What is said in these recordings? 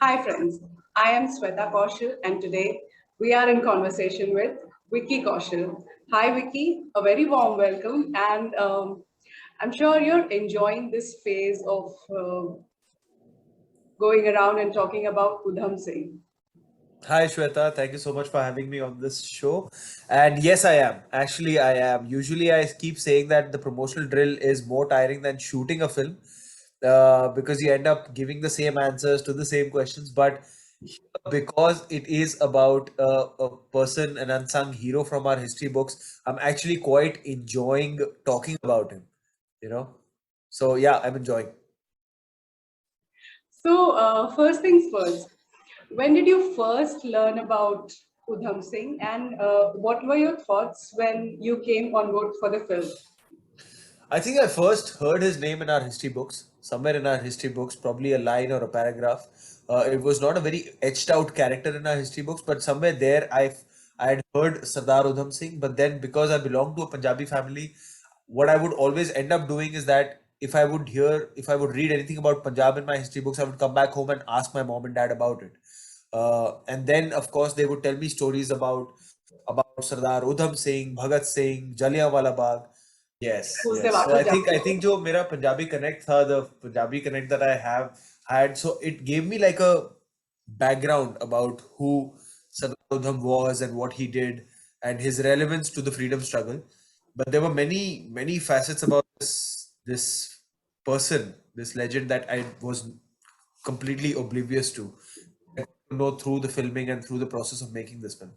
Hi friends, I am Sweta Kaushal and today we are in conversation with Vicky Kaushal. Hi Vicky, a very warm welcome and I'm sure you're enjoying this phase of going around and talking about Udham Singh. Hi Shweta, thank you so much for having me on this show. And yes, I am. Actually, I am. Usually, I keep saying that the promotional drill is more tiring than shooting a film because you end up giving the same answers to the same questions. But because it is about a person, an unsung hero from our history books, I'm actually quite enjoying talking about him, you know. So, yeah, I'm enjoying. So first things first, when did you first learn about Udham Singh and what were your thoughts when you came on board for the film? I think I first heard his name in our history books, somewhere in our history books, probably a line or a paragraph. It was not a very etched out character in our history books, but somewhere there I had heard Sardar Udham Singh. But then because I belong to a Punjabi family, what I would always end up doing is that if I would read anything about Punjab in my history books, I would come back home and ask my mom and dad about it. And then, of course, they would tell me stories about Sardar Udham Singh, Bhagat Singh, Jallianwala Bagh. Yes, Who's the yes. So I think जो मेरा Punjabi connect था, the Punjabi connect that I have had, so it gave me like a background about who Sardar Udham was and what he did and his relevance to the freedom struggle. But there were many facets about this person, this legend that I was completely oblivious to. I got to know through the filming and through the process of making this film.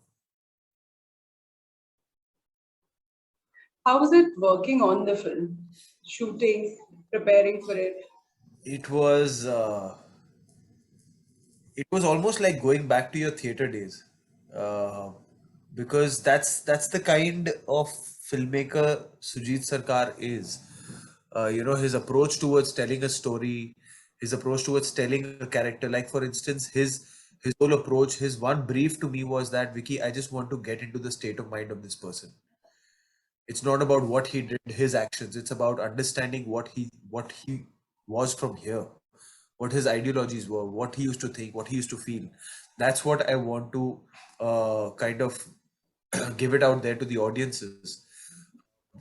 How was it working on the film? Shooting, preparing for it? It was uh, it was almost like going back to your theater days, uh, because that's the kind of filmmaker Sujit Sarkar is. His approach towards telling a story, his approach towards telling a character. Like for instance, his whole approach, his one brief to me was that, Vicky, I just want to get into the state of mind of this person. It's not about what he did, his actions. It's about understanding what he was from here, what his ideologies were, what he used to think, what he used to feel. That's what I want to kind of give it out there to the audiences.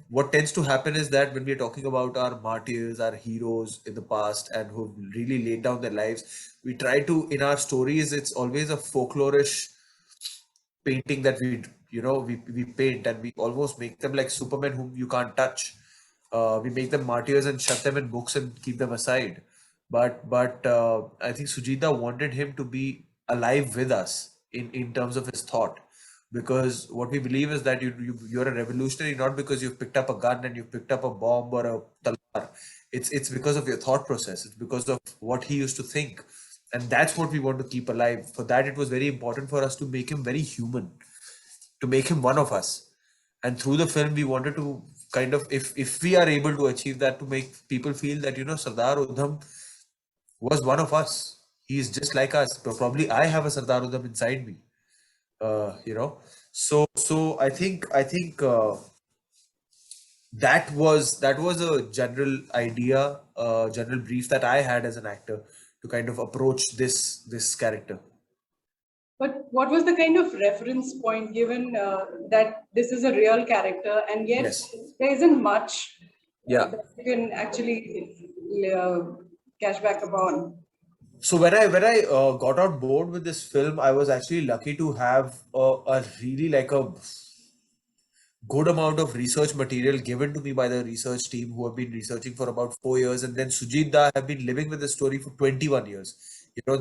What tends to happen is that when we're talking about our martyrs, our heroes in the past, and who've really laid down their lives, we try to, in our stories, it's always a folklorish painting that we paint, and we almost make them like Superman whom you can't touch. We make them martyrs and shut them in books and keep them aside. But I think Sujita wanted him to be alive with us in terms of his thought, because what we believe is that you're a revolutionary not because you've picked up a gun and you've picked up a bomb or a talar. It's because of your thought process. It's because of what he used to think, and that's what we want to keep alive. For that, it was very important for us to make him very human, to make him one of us. And through the film, we wanted to kind of, if we are able to achieve that, to make people feel that Sardar Udham was one of us. He is just like us. But probably I have a Sardar Udham inside me. So I think that was a general idea, general brief that I had as an actor to kind of approach this character. But what was the kind of reference point given that this is a real character and yet Yes. there isn't much Yeah. that you can actually cash back upon? So when I got on board with this film, I was actually lucky to have a really like a good amount of research material given to me by the research team who have been researching for about 4 years, and then Sujit Da have been living with the story for 21 years.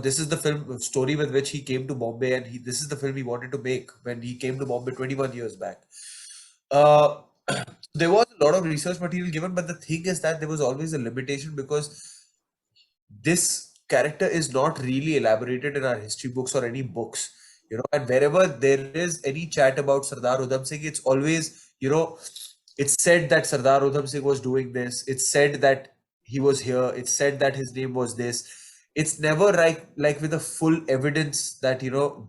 This is the film story with which he came to Bombay, and this is the film he wanted to make when he came to Bombay 21 years back. Uh, there was a lot of research material given, but the thing is that there was always a limitation because this character is not really elaborated in our history books or any books. And wherever there is any chat about Sardar Udham Singh, it's always, it's said that Sardar Udham Singh was doing this. It's said that he was here. It's said that his name was this. It's never like with a full evidence that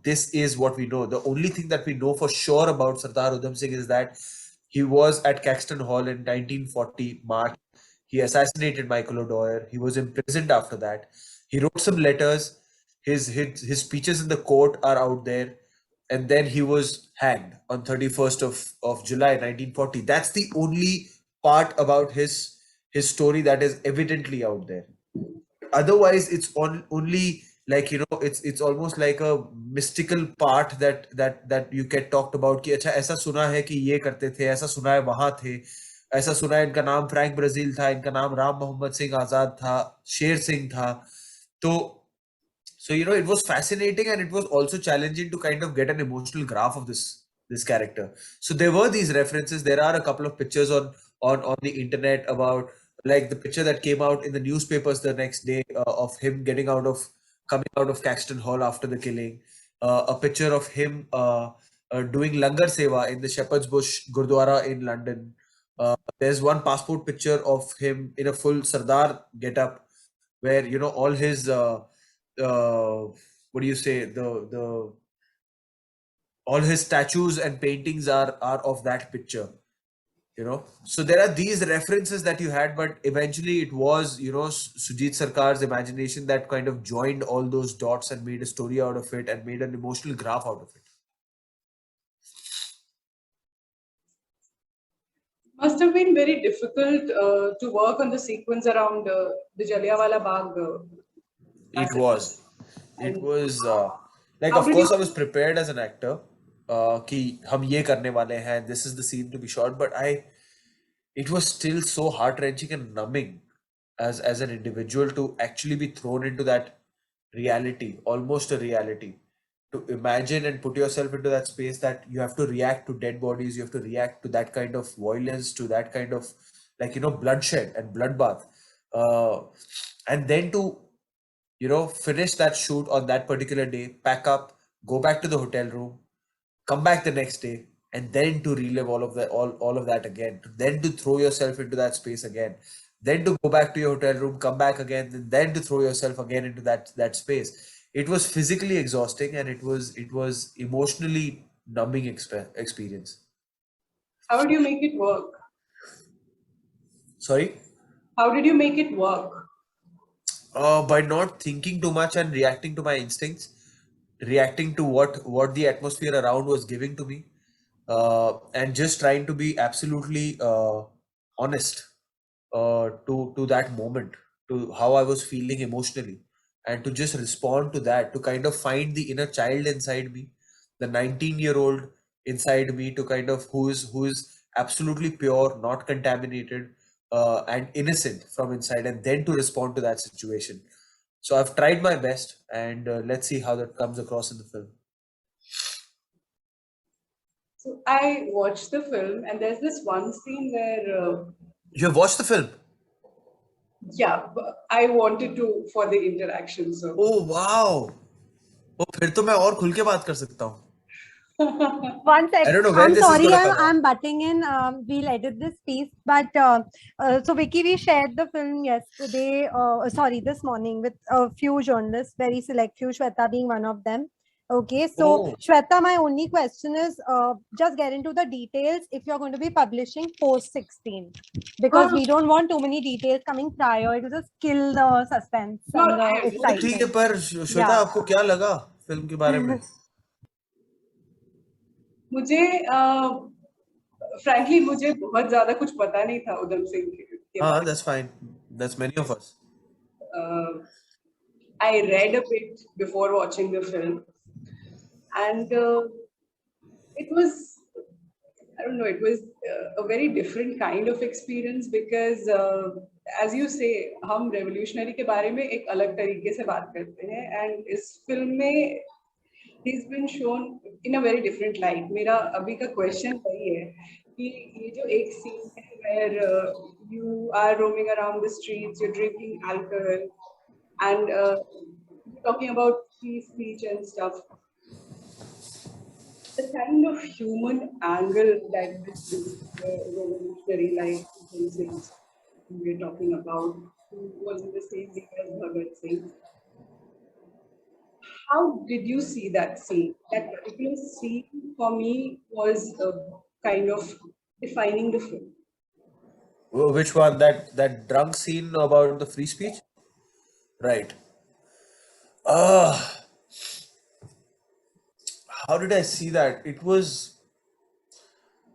this is what we know. The only thing that we know for sure about Sardar Udham Singh is that he was at Caxton Hall in 1940 March. He assassinated Michael O'Dwyer. He was imprisoned after that. He wrote some letters. his speeches in the court are out there, and then he was hanged on 31st of July 1940. That's the only part about his story that is evidently out there. Otherwise it's only like, it's almost like a mystical part that you get talked about कि अच्छा ऐसा सुना है कि ये करते थे, ऐसा सुना है वहां थे, ऐसा सुना है इनका नाम फ्रैंक ब्राजील था, इनका नाम राम मोहम्मद सिंह आजाद था, शेर सिंह था. तो so it was fascinating, and it was also challenging to kind of get an emotional graph of this character. So there were these references. There are a couple of pictures on the internet about, like, the picture that came out in the newspapers the next day, of him coming out of Caxton Hall after the killing. A picture of him doing langar seva in the Shepherd's Bush Gurdwara in London. There's one passport picture of him in a full Sardar getup, where all his uh, what do you say, the all his statues and paintings are of that picture. So there are these references that you had, but eventually it was, Sujit Sarkar's imagination that kind of joined all those dots and made a story out of it and made an emotional graph out of it. Must have been very difficult to work on the sequence around the Jallianwala Bagh It massacre. was. It And was like, how of did you? course, I was prepared as an actor. कि हम ये करने वाले हैं. This is the scene to be shot, but it was still so heart-wrenching and numbing as an individual to actually be thrown into that reality, almost a reality. To imagine and put yourself into that space, that you have to react to dead bodies, you have to react to that kind of violence, to that kind of, like, bloodshed and bloodbath, uh, and then to finish that shoot on that particular day, pack up, go back to the hotel room, come back the next day, and then to relive all of that again, then to throw yourself into that space again, then to go back to your hotel room, come back again, and then to throw yourself again into that space. It was physically exhausting, and it was emotionally numbing experience. How did you make it work? Sorry. How did you make it work? By not thinking too much and reacting to my instincts, reacting to what the atmosphere around was giving to me, and just trying to be absolutely honest to that moment, to how I was feeling emotionally, and to just respond to that, to kind of find the inner child inside me, the 19-year-old inside me, to kind of who is absolutely pure, not contaminated, and innocent from inside, and then to respond to that situation. So I've tried my best, and let's see how that comes across in the film. So I watched the film, and there's this one scene where, You have watched the film? yeah, I wanted to for the interaction. So Oh wow! Oh, फिर तो मैं और खुल के बात कर सकता हूँ. One sec. I don't know where I'm this is sorry, gonna I'm, come out. I'm butting in. We'll edit this piece. But so, Vicky, we shared the film yesterday, sorry, this morning with a few journalists, very select few, Shweta being one of them. Okay, so Oh. Shweta, my only question is just get into the details if you're going to be publishing post 16, because we don't want too many details coming prior. It will just kill the suspense No, and the I वो तो ठीक है, excitement. पर Shweta, Yeah. आपको क्या लगा film के बारे में? मुझे frankly मुझे बहुत ज्यादा कुछ पता नहीं था उधम सिंह के हाँ, बारे that's fine. That's many of us. में. I read a bit before watching the film, and it was, I don't know, it was a very different kind of experience because as you say, हम revolutionary के बारे में एक अलग तरीके से बात करते हैं, and इस film में he's been shown in a very different light. मेरा अभी का question वही है कि ये जो एक scene है where you are roaming around the streets, you're drinking alcohol, and talking about free speech and stuff. The kind of human angle that this revolutionary like things we're talking about, who was in the same league as Bhagat Singh. How did you see that scene? That particular scene for me was kind of defining the film. Which one? That drunk scene about the free speech? Right. Uh, how did I see that? It was,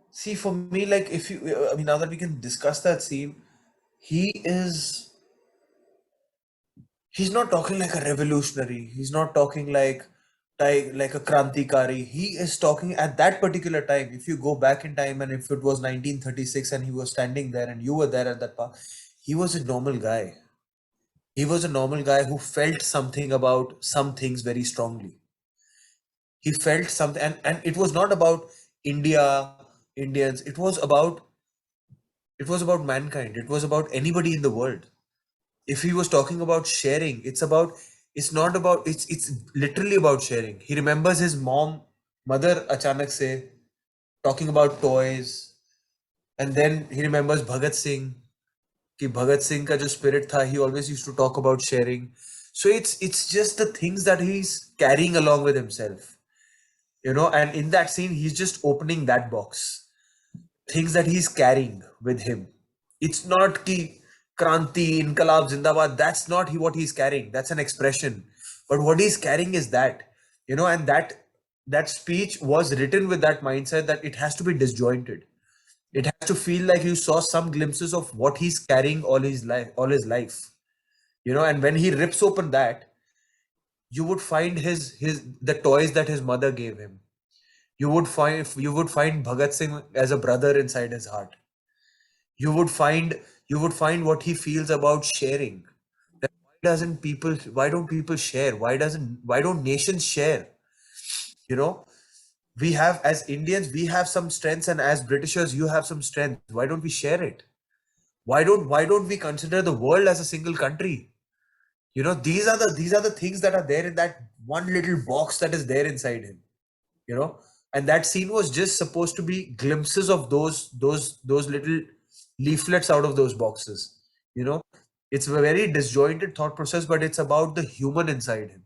see, for me, like, if you, I mean, now that we can discuss that scene, he is, he's not talking like a revolutionary. He's not talking like a krantikari. He is talking at that particular time. If you go back in time and if it was 1936 and he was standing there and you were there at that park, he was a normal guy. He was a normal guy who felt something about some things very strongly. He felt something, and it was not about India, Indians. It was about mankind. It was about anybody in the world. If he was talking about sharing, it's not about, it's literally about sharing. He remembers his mother achanak se talking about toys, and then he remembers Bhagat Singh, कि Bhagat Singh का जो spirit था, he always used to talk about sharing. So it's just the things that he's carrying along with himself, and in that scene he's just opening that box, things that he's carrying with him. It's not ki Kranti, Inkalab, Zindabad. That's not what he's carrying. That's an expression. But what he's carrying is that, and that speech was written with that mindset that it has to be disjointed. It has to feel like you saw some glimpses of what he's carrying all his life. And when he rips open that, you would find his the toys that his mother gave him. You would find Bhagat Singh as a brother inside his heart. You would find what he feels about sharing. That why don't people share? Why don't nations share? You know, we have, as Indians, we have some strengths, and as Britishers, you have some strengths. Why don't we share it? Why don't we consider the world as a single country? These are the things that are there in that one little box that is there inside him. you know and that scene was just supposed to be glimpses of those little leaflets out of those boxes. you know it's a very disjointed thought process, but it's about the human inside him.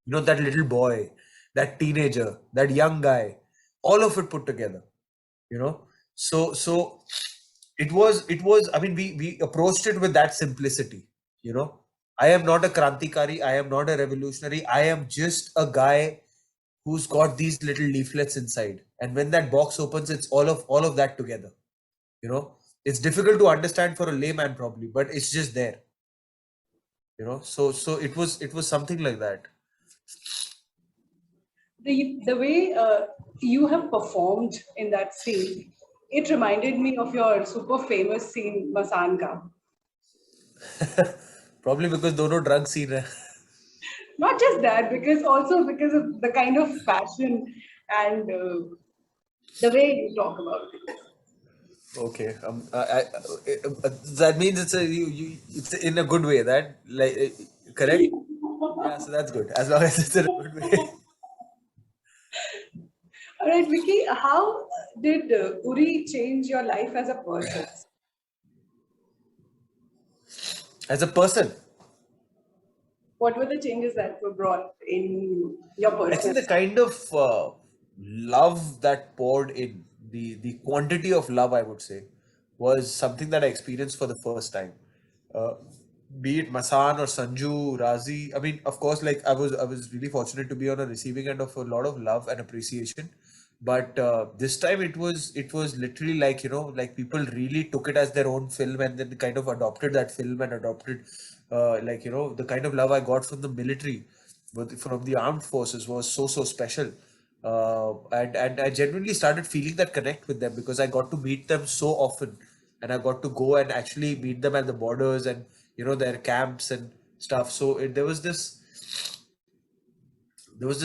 That little boy, that teenager, that young guy, all of it put together. You know so it was, I mean, we approached it with that simplicity. you know I am not a krantikari, I am not a revolutionary, I am just a guy who's got these little leaflets inside, and when that box opens, it's all of that together. It's difficult to understand for a layman probably, but it's just there. So it was something like that. The way you have performed in that scene, it reminded me of your super famous scene, Masanka. Probably because dono drug scene hai. Not just that, because also because of the kind of passion and the way you talk about it. Okay. That means it's in a good way. That, like, correct? Yeah. So that's good. As long as it's in a good way. All right, Vicky, how did Uri change your life as a person? As a person, What were the changes that were brought in your I think personal? the kind of love that poured in, the quantity of love, I would say, was something that I experienced for the first time. Uh, be it Masan or Sanju, Razi. I mean, of course, like I was really fortunate to be on a receiving end of a lot of love and appreciation. But this time it was literally like, like people really took it as their own film, and then kind of adopted that film and adopted, like, the kind of love I got from the military, from the armed forces, was so special. And I genuinely started feeling that connect with them because I got to meet them so often, and I got to go and actually meet them at the borders and, their camps and stuff. So there was this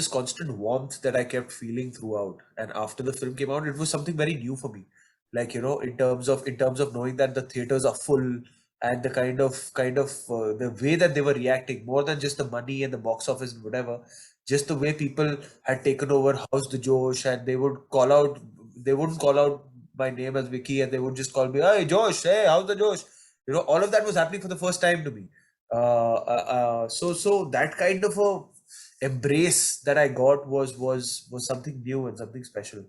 constant warmth that I kept feeling throughout. And after the film came out, it was something very new for me. Like, in terms of knowing that the theaters are full, and the kind of the way that they were reacting, more than just the money and the box office and whatever, just the way people had taken over House the Josh, and they wouldn't call out my name as Vicky, and they would just call me, "Hey Josh, hey, how's the Josh?" All of that was happening for the first time to me. So that kind of a embrace that I got was something new and something special.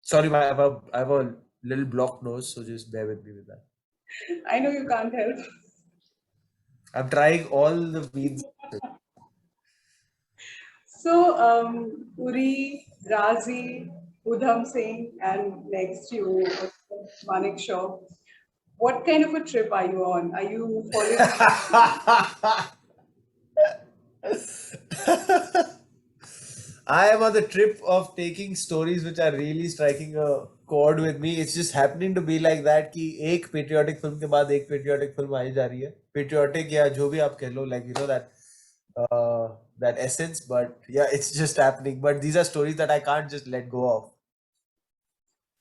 Sorry, I have a little blocked nose, so just bear with me with that. I know you can't help. I'm trying all the means. So, Uri, Razi, Udham Singh, and next you, Manik Shaw. What kind of a trip are you on? Are you following? I am on the trip of taking stories which are really striking a chord with me. It's just happening to be like that कि एक patriotic film के बाद एक patriotic film आई जा रही है. Patriotic या जो भी आप कह लो, like you know that essence. But yeah, it's just happening. But these are stories that I can't just let go of.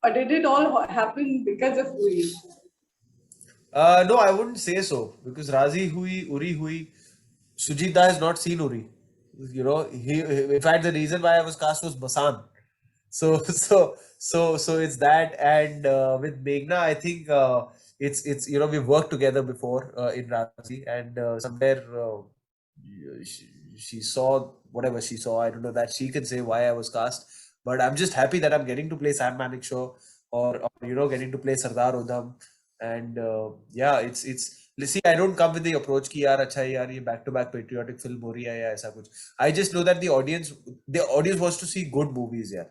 Or did it all happen because of Uri? No, I wouldn't say so because Razi hui, Uri hui. Sujita has not seen Uri. You know, in fact, the reason why I was cast was Basan. So, so it's that. And with Meghna, I think it's we've worked together before in Razi, and somewhere she, she saw whatever she saw. I don't know that she can say why I was cast, but I'm just happy that I'm getting to play Sam Manik Show, or getting to play Sardar Udham. And yeah, it's see, I don't come with the approach कि यार अच्छा है यार ये back to back patriotic film हो रही है या ऐसा कुछ. I just know that the audience wants to see good movies, yeah.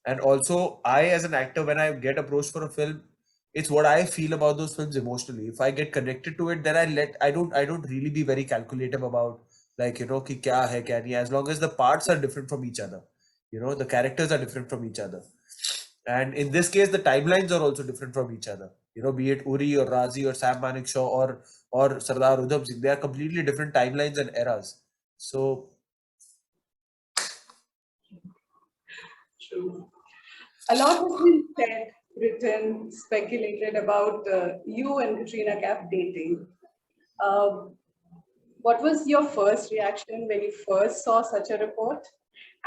And also, I as an actor, when I get approached for a film, it's what I feel about those films emotionally. If I get connected to it, then I don't really be very calculative about, like कि क्या है क्या नहीं. As long as the parts are different from each other, the characters are different from each other. And in this case, the timelines are also different from each other. Be it Uri or Razi or Sam Manik Shaw or Sardar Udham Singh, they are completely different timelines and eras. So True. A lot has been said, written, speculated about you and Katrina Kaif dating. Um, what was your first reaction when you first saw such a report?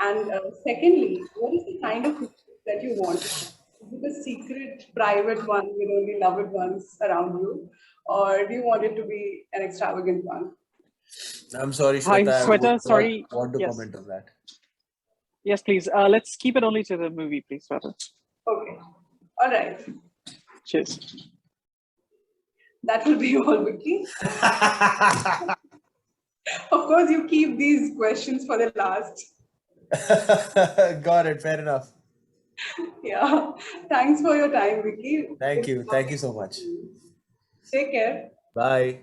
And secondly, what is the kind of report that you want? Is it a secret, private one with only loved ones around you? Or do you want it to be an extravagant one? I'm sorry, Hi, Shweta, I would Sweta. not Sorry. want to Yes. comment on that. Yes, please. Let's keep it only to the movie, please, Sweta. Okay. All right. Cheers. That will be all, Vicky. Of course, you keep these questions for the last. Got it. Fair enough. Yeah. Thanks for your time, Vicky. Thank you. Thank you so much. Take care. Bye.